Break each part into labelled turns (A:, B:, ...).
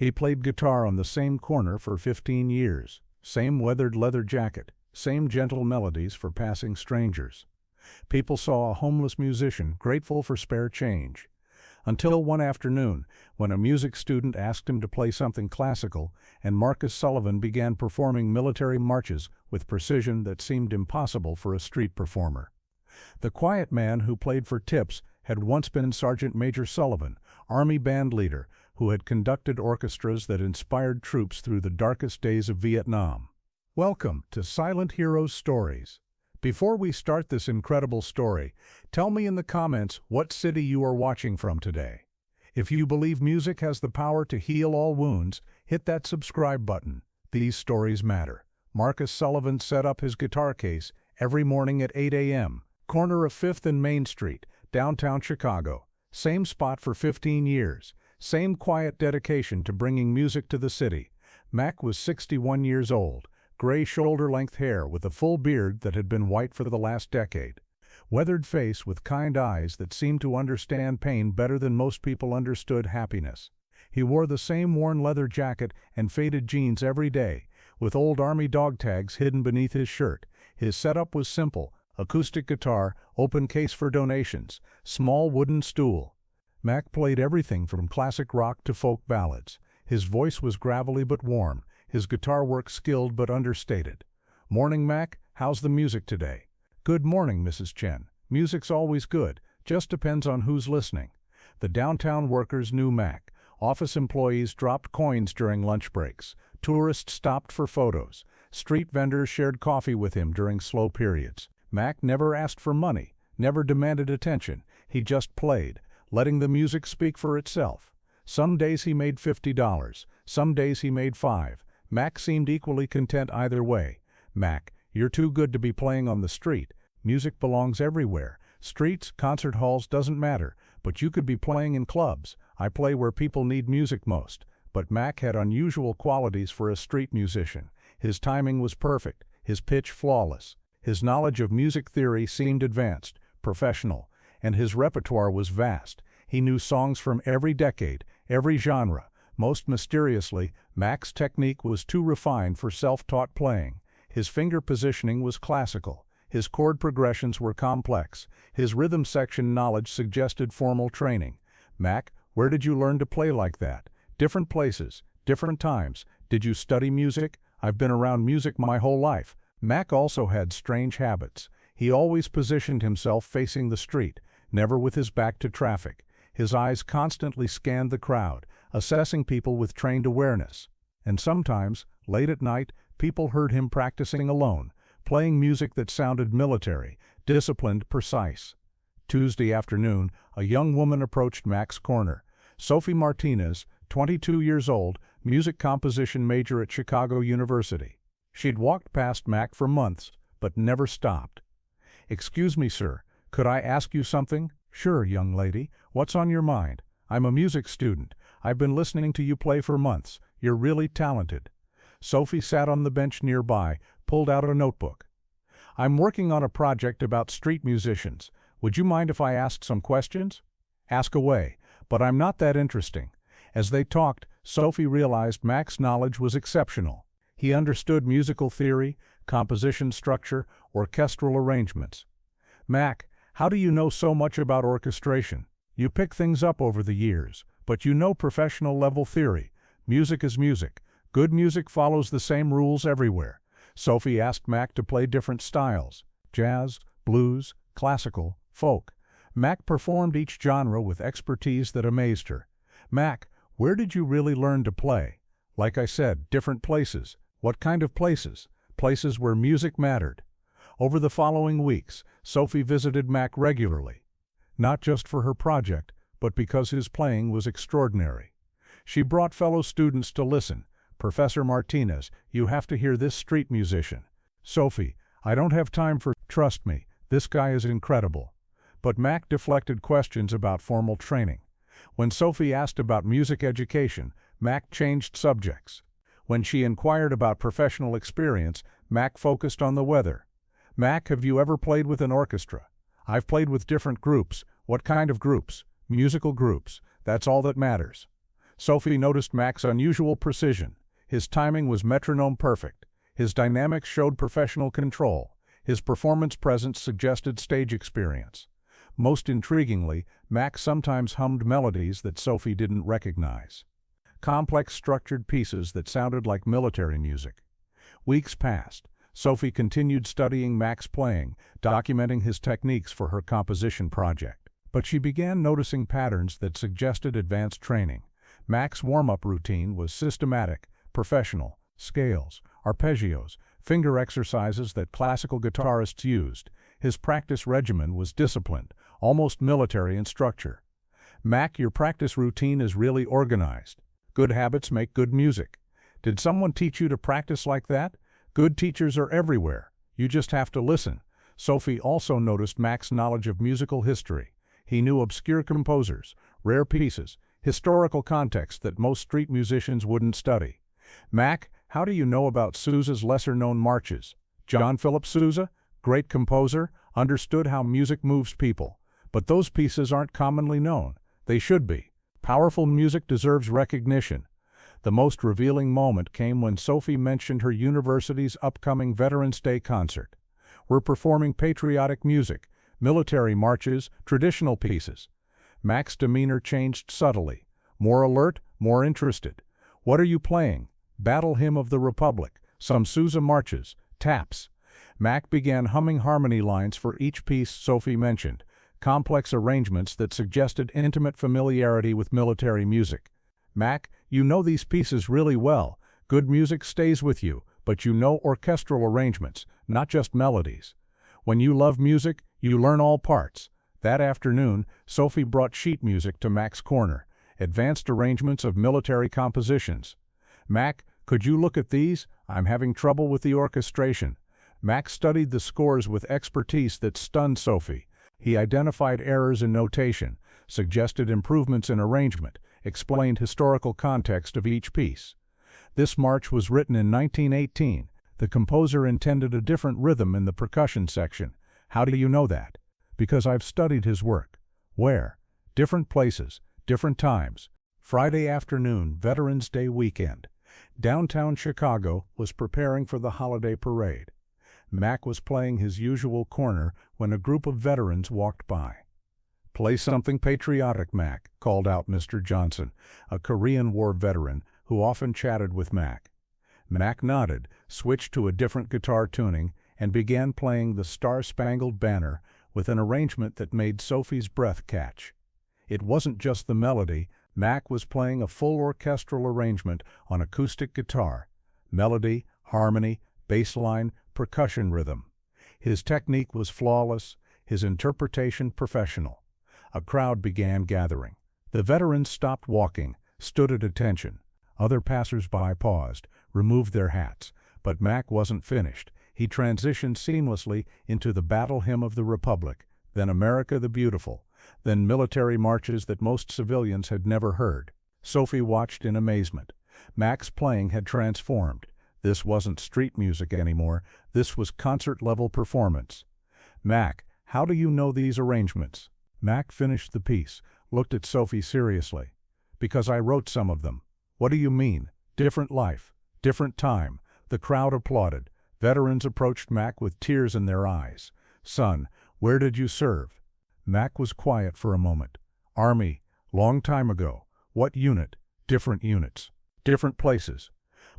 A: He played guitar on the same corner for 15 years, same weathered leather jacket, same gentle melodies for passing strangers. People saw a homeless musician grateful for spare change. Until one afternoon, when a music student asked him to play something classical, and Marcus Sullivan began performing military marches with precision that seemed impossible for a street performer. The quiet man who played for tips had once been Sergeant Major Sullivan, Army band leader, who had conducted orchestras that inspired troops through the darkest days of Vietnam. Welcome to Silent Heroes Stories. Before we start this incredible story, tell me in the comments what city you are watching from today. If you believe music has the power to heal all wounds, hit that subscribe button. These stories matter. Marcus Sullivan set up his guitar case every morning at 8 a.m., corner of 5th and Main Street, downtown Chicago. Same spot for 15 years. Same quiet dedication to bringing music to the city. Mac was 61 years old. Gray shoulder-length hair with a full beard that had been white for the last decade. Weathered face with kind eyes that seemed to understand pain better than most people understood happiness. He wore the same worn leather jacket and faded jeans every day, with old Army dog tags hidden beneath his shirt. His setup was simple: acoustic guitar, open case for donations, small wooden stool. Mac played everything from classic rock to folk ballads. His voice was gravelly but warm. His guitar work skilled but understated. "Morning, Mac. How's the music today?" "Good morning, Mrs. Chen. Music's always good. Just depends on who's listening." The downtown workers knew Mac. Office employees dropped coins during lunch breaks. Tourists stopped for photos. Street vendors shared coffee with him during slow periods. Mac never asked for money, never demanded attention. He just played, letting the music speak for itself. Some days he made $50. Some days he made $5. Mac seemed equally content either way. "Mac, you're too good to be playing on the street. Music belongs everywhere. Streets, concert halls, doesn't matter. But you could be playing in clubs. I play where people need music most." But Mac had unusual qualities for a street musician. His timing was perfect, his pitch flawless. His knowledge of music theory seemed advanced, professional, and his repertoire was vast. He knew songs from every decade, every genre. Most mysteriously, Mac's technique was too refined for self-taught playing. His finger positioning was classical. His chord progressions were complex. His rhythm section knowledge suggested formal training. "Mac, where did you learn to play like that?" "Different places, different times." "Did you study music?" "I've been around music my whole life." Mac also had strange habits. He always positioned himself facing the street, never with his back to traffic. His eyes constantly scanned the crowd, assessing people with trained awareness. And sometimes, late at night, people heard him practicing alone, playing music that sounded military, disciplined, precise. Tuesday afternoon, a young woman approached Mac's corner. Sophie Martinez, 22 years old, music composition major at Chicago University. She'd walked past Mac for months, but never stopped. "Excuse me, sir, could I ask you something?" "Sure, young lady. What's on your mind?" "I'm a music student. I've been listening to you play for months. You're really talented." Sophie sat on the bench nearby, pulled out a notebook. "I'm working on a project about street musicians. Would you mind if I asked some questions?" "Ask away, but I'm not that interesting." As they talked, Sophie realized Mac's knowledge was exceptional. He understood musical theory, composition structure, orchestral arrangements. "Mac, how do you know so much about orchestration? You pick things up over the years, but you know professional-level theory. Music is music. Good music follows the same rules everywhere." Sophie asked Mac to play different styles: jazz, blues, classical, folk. Mac performed each genre with expertise that amazed her. "Mac, where did you really learn to play?" "Like I said, different places." "What kind of places?" "Places where music mattered." Over the following weeks, Sophie visited Mac regularly. Not just for her project, but because his playing was extraordinary. She brought fellow students to listen. "Professor Martinez, you have to hear this street musician." "Sophie, I don't have time for—" "Trust me, this guy is incredible." But Mac deflected questions about formal training. When Sophie asked about music education, Mac changed subjects. When she inquired about professional experience, Mac focused on the weather. "Mac, have you ever played with an orchestra?" "I've played with different groups." "What kind of groups?" "Musical groups. That's all that matters." Sophie noticed Mac's unusual precision. His timing was metronome perfect. His dynamics showed professional control. His performance presence suggested stage experience. Most intriguingly, Mac sometimes hummed melodies that Sophie didn't recognize. Complex structured pieces that sounded like military music. Weeks passed. Sophie continued studying Mac's playing, documenting his techniques for her composition project. But she began noticing patterns that suggested advanced training. Mac's warm-up routine was systematic, professional, scales, arpeggios, finger exercises that classical guitarists used. His practice regimen was disciplined, almost military in structure. "Mac, your practice routine is really organized. Good habits make good music. Did someone teach you to practice like that? Good teachers are everywhere. You just have to listen." Sophie also noticed Mac's knowledge of musical history. He knew obscure composers, rare pieces, historical context that most street musicians wouldn't study. "Mac, how do you know about Sousa's lesser-known marches? John Philip Sousa, great composer, understood how music moves people. But those pieces aren't commonly known. They should be. Powerful music deserves recognition." The most revealing moment came when Sophie mentioned her university's upcoming Veterans Day concert. "We're performing patriotic music, military marches, traditional pieces." Mac's demeanor changed subtly. More alert, more interested. "What are you playing?" "Battle Hymn of the Republic, some Sousa marches, taps." Mac began humming harmony lines for each piece Sophie mentioned, complex arrangements that suggested intimate familiarity with military music. "Mac, you know these pieces really well. Good music stays with you, but you know orchestral arrangements, not just melodies. When you love music, you learn all parts." That afternoon, Sophie brought sheet music to Mac's corner, advanced arrangements of military compositions. "Mac, could you look at these? I'm having trouble with the orchestration." Mac studied the scores with expertise that stunned Sophie. He identified errors in notation, suggested improvements in arrangement, explained historical context of each piece. This march was written in 1918. The composer intended a different rhythm in the percussion section. "How do you know that?" "Because I've studied his work." "Where?" "Different places, different times." Friday afternoon, Veterans Day weekend. Downtown Chicago was preparing for the holiday parade. Mac was playing his usual corner when a group of veterans walked by. "Play something patriotic, Mac," called out Mr. Johnson, a Korean War veteran who often chatted with Mac. Mac nodded, switched to a different guitar tuning, and began playing the Star-Spangled Banner with an arrangement that made Sophie's breath catch. It wasn't just the melody. Mac was playing a full orchestral arrangement on acoustic guitar. Melody, harmony, bass line, percussion rhythm. His technique was flawless, his interpretation professional. A crowd began gathering. The veterans stopped walking, stood at attention. Other passers-by paused, removed their hats. But Mac wasn't finished. He transitioned seamlessly into the Battle Hymn of the Republic, then America the Beautiful, then military marches that most civilians had never heard. Sophie watched in amazement. Mac's playing had transformed. This wasn't street music anymore. This was concert-level performance. "Mac, how do you know these arrangements?" Mac finished the piece, looked at Sophie seriously. "Because I wrote some of them." "What do you mean?" "Different life, different time." The crowd applauded. Veterans approached Mac with tears in their eyes. "Son, where did you serve?" Mac was quiet for a moment. "Army, long time ago." "What unit?" "Different units. Different places."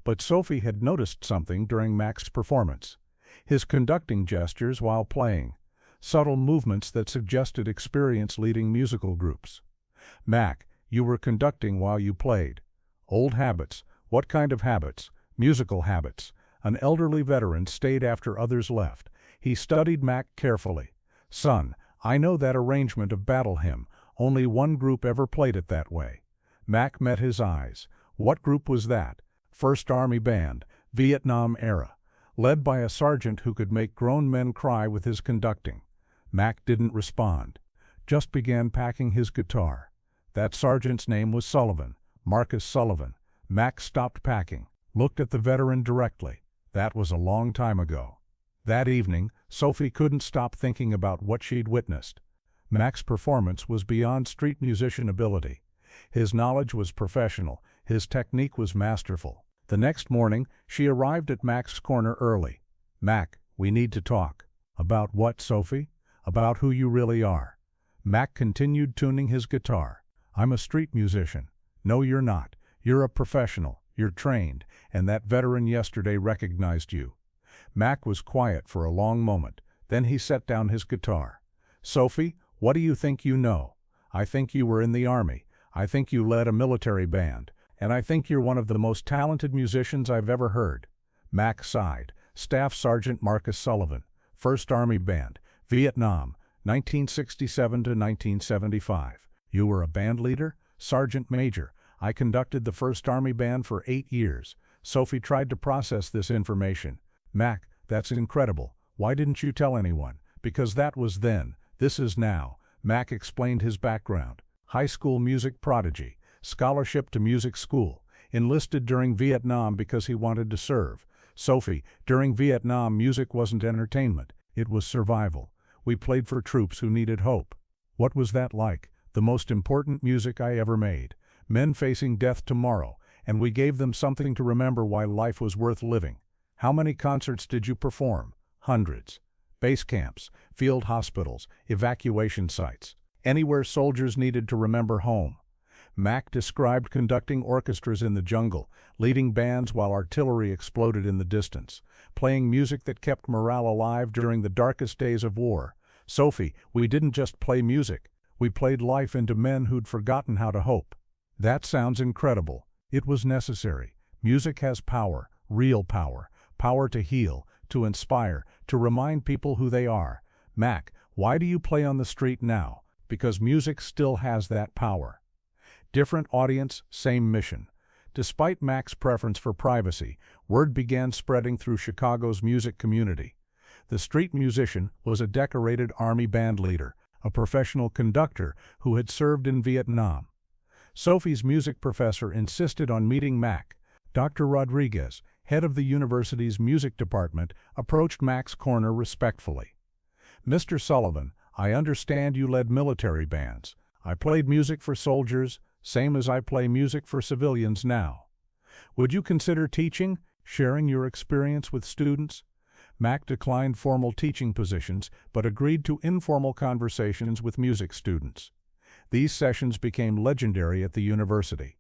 A: But Sophie had noticed something during Mac's performance. His conducting gestures while playing. Subtle movements that suggested experience leading musical groups. "Mac, you were conducting while you played." "Old habits." "What kind of habits?" "Musical habits." An elderly veteran stayed after others left. He studied Mac carefully. "Son, I know that arrangement of Battle Hymn. Only one group ever played it that way." Mac met his eyes. "What group was that?" "First Army Band, Vietnam era." Led by a sergeant who could make grown men cry with his conducting. Mac didn't respond. Just began packing his guitar. That sergeant's name was Sullivan, Marcus Sullivan. Mac stopped packing, looked at the veteran directly. That was a long time ago. That evening, Sophie couldn't stop thinking about what she'd witnessed. Mac's performance was beyond street musician ability. His knowledge was professional, his technique was masterful. The next morning, she arrived at Mac's corner early. "Mac, we need to talk." "About what, Sophie?" "About who you really are." Mac continued tuning his guitar. "I'm a street musician." "No, you're not. You're a professional. You're trained, and that veteran yesterday recognized you." Mac was quiet for a long moment. Then he set down his guitar. "Sophie, what do you think you know? I think you were in the Army. I think you led a military band. And I think you're one of the most talented musicians I've ever heard." Mac sighed. "Staff Sergeant Marcus Sullivan, 1st Army Band, Vietnam, 1967 to 1975. "You were a band leader?" "Sergeant Major. I conducted the 1st Army Band for 8 years. Sophie tried to process this information. "Mac, that's incredible. Why didn't you tell anyone?" "Because that was then. This is now." Mac explained his background. High school music prodigy. Scholarship to music school. Enlisted during Vietnam because he wanted to serve. "Sophie, during Vietnam music wasn't entertainment. It was survival. We played for troops who needed hope." "What was that like?" "The most important music I ever made. Men facing death tomorrow, and we gave them something to remember why life was worth living." "How many concerts did you perform?" "Hundreds. Base camps, field hospitals, evacuation sites. Anywhere soldiers needed to remember home." Mac described conducting orchestras in the jungle, leading bands while artillery exploded in the distance, playing music that kept morale alive during the darkest days of war. "Sophie, we didn't just play music. We played life into men who'd forgotten how to hope." "That sounds incredible." "It was necessary. Music has power, real power, power to heal, to inspire, to remind people who they are." "Mac, why do you play on the street now?" "Because music still has that power." Different audience, same mission. Despite Mac's preference for privacy, word began spreading through Chicago's music community. The street musician was a decorated Army band leader, a professional conductor who had served in Vietnam. Sophie's music professor insisted on meeting Mac. Dr. Rodriguez, head of the university's music department, approached Mac's corner respectfully. "Mr. Sullivan, I understand you led military bands. I played music for soldiers, same as I play music for civilians now. Would you consider teaching, sharing your experience with students?" Mac declined formal teaching positions, but agreed to informal conversations with music students. These sessions became legendary at the university.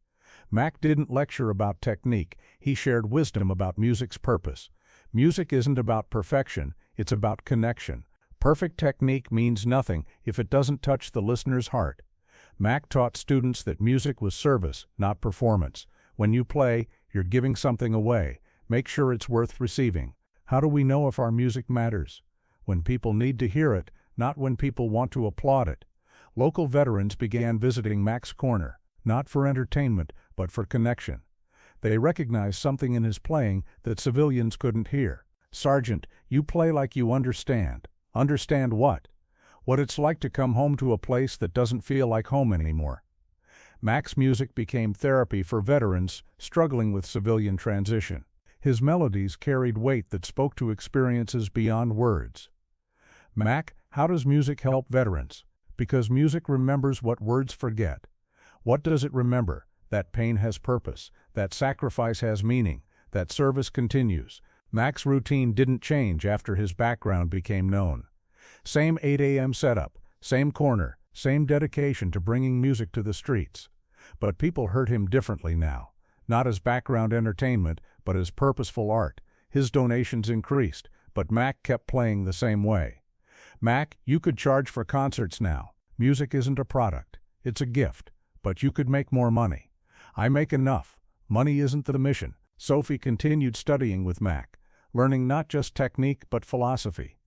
A: Mac didn't lecture about technique, he shared wisdom about music's purpose. Music isn't about perfection, it's about connection. Perfect technique means nothing if it doesn't touch the listener's heart. Mac taught students that music was service, not performance. When you play, you're giving something away. Make sure it's worth receiving. How do we know if our music matters? When people need to hear it, not when people want to applaud it. Local veterans began visiting Mac's corner, not for entertainment, but for connection. They recognized something in his playing that civilians couldn't hear. "Sergeant, you play like you understand." "Understand what?" "What it's like to come home to a place that doesn't feel like home anymore." Mac's music became therapy for veterans struggling with civilian transition. His melodies carried weight that spoke to experiences beyond words. "Mac, how does music help veterans?" "Because music remembers what words forget." "What does it remember?" "That pain has purpose, that sacrifice has meaning, that service continues." Mac's routine didn't change after his background became known. Same 8 a.m. setup, same corner, same dedication to bringing music to the streets. But people heard him differently now. Not as background entertainment, but as purposeful art. His donations increased, but Mac kept playing the same way. "Mac, you could charge for concerts now. Music isn't a product, it's a gift. But you could make more money." "I make enough. Money isn't the mission." Sophie continued studying with Mac, learning not just technique but philosophy.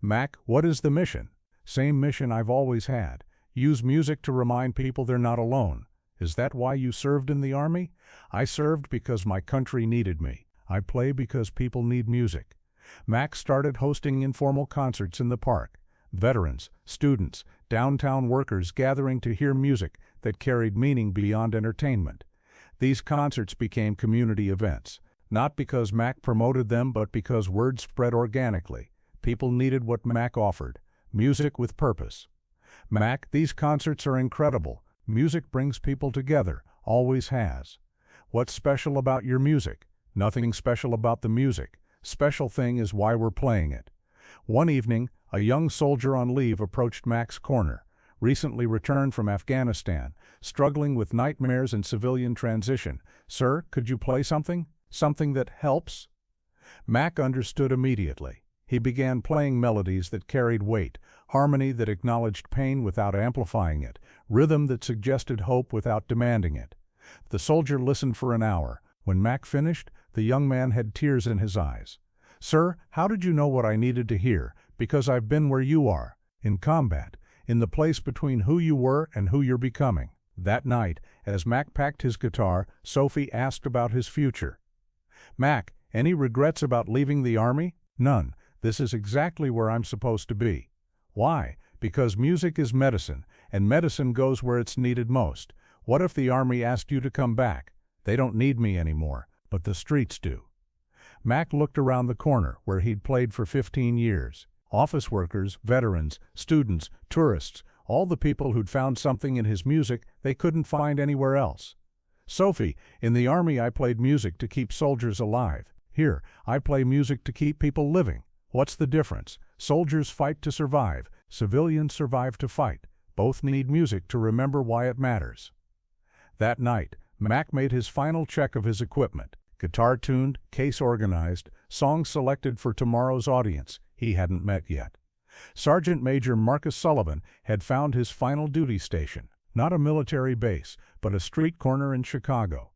A: "Mac, what is the mission?" "Same mission I've always had. Use music to remind people they're not alone." "Is that why you served in the Army?" "I served because my country needed me. I play because people need music." Mac started hosting informal concerts in the park. Veterans, students, downtown workers gathering to hear music that carried meaning beyond entertainment. These concerts became community events, not because Mac promoted them but because word spread organically. People needed what Mac offered, music with purpose. "Mac, these concerts are incredible. Music brings people together, always has. What's special about your music? Nothing special about the music. Special thing is why we're playing it. One evening, a young soldier on leave approached Mac's corner, recently returned from Afghanistan, struggling with nightmares and civilian transition. "Sir, could you play something? Something that helps?" Mac understood immediately. He began playing melodies that carried weight, harmony that acknowledged pain without amplifying it, rhythm that suggested hope without demanding it. The soldier listened for an hour. When Mac finished, the young man had tears in his eyes. "Sir, how did you know what I needed to hear? Because I've been where you are, in combat, in the place between who you were and who you're becoming." That night, as Mac packed his guitar, Sophie asked about his future. "Mac, any regrets about leaving the Army?" "None. This is exactly where I'm supposed to be." "Why?" "Because music is medicine, and medicine goes where it's needed most. What if the Army asked you to come back? They don't need me anymore, but the streets do." Mac looked around the corner, where he'd played for 15 years. Office workers, veterans, students, tourists, all the people who'd found something in his music they couldn't find anywhere else. "Sophie, in the Army I played music to keep soldiers alive. Here, I play music to keep people living. What's the difference? Soldiers fight to survive. Civilians survive to fight. Both need music to remember why it matters." That night, Mac made his final check of his equipment. Guitar tuned, case organized, songs selected for tomorrow's audience he hadn't met yet. Sergeant Major Marcus Sullivan had found his final duty station. Not a military base, but a street corner in Chicago.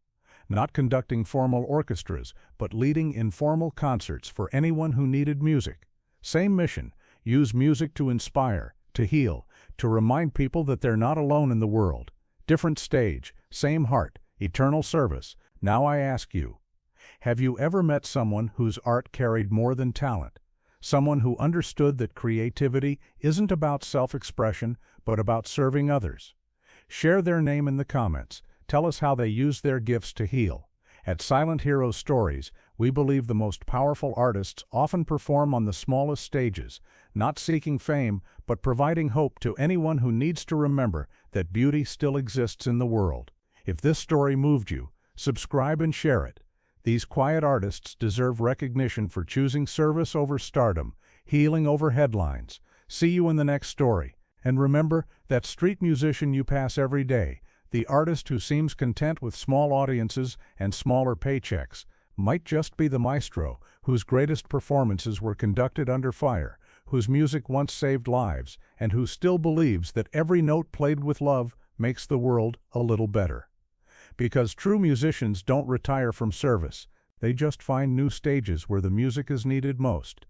A: Not conducting formal orchestras, but leading informal concerts for anyone who needed music. Same mission: use music to inspire, to heal, to remind people that they're not alone in the world. Different stage, same heart, eternal service. Now I ask you, have you ever met someone whose art carried more than talent? Someone who understood that creativity isn't about self-expression, but about serving others? Share their name in the comments. Tell us how they used their gifts to heal. At Silent Heroes Stories, we believe the most powerful artists often perform on the smallest stages, not seeking fame, but providing hope to anyone who needs to remember that beauty still exists in the world. If this story moved you, subscribe and share it. These quiet artists deserve recognition for choosing service over stardom, healing over headlines. See you in the next story. And remember, that street musician you pass every day, the artist who seems content with small audiences and smaller paychecks, might just be the maestro whose greatest performances were conducted under fire, whose music once saved lives, and who still believes that every note played with love makes the world a little better. Because true musicians don't retire from service, they just find new stages where the music is needed most.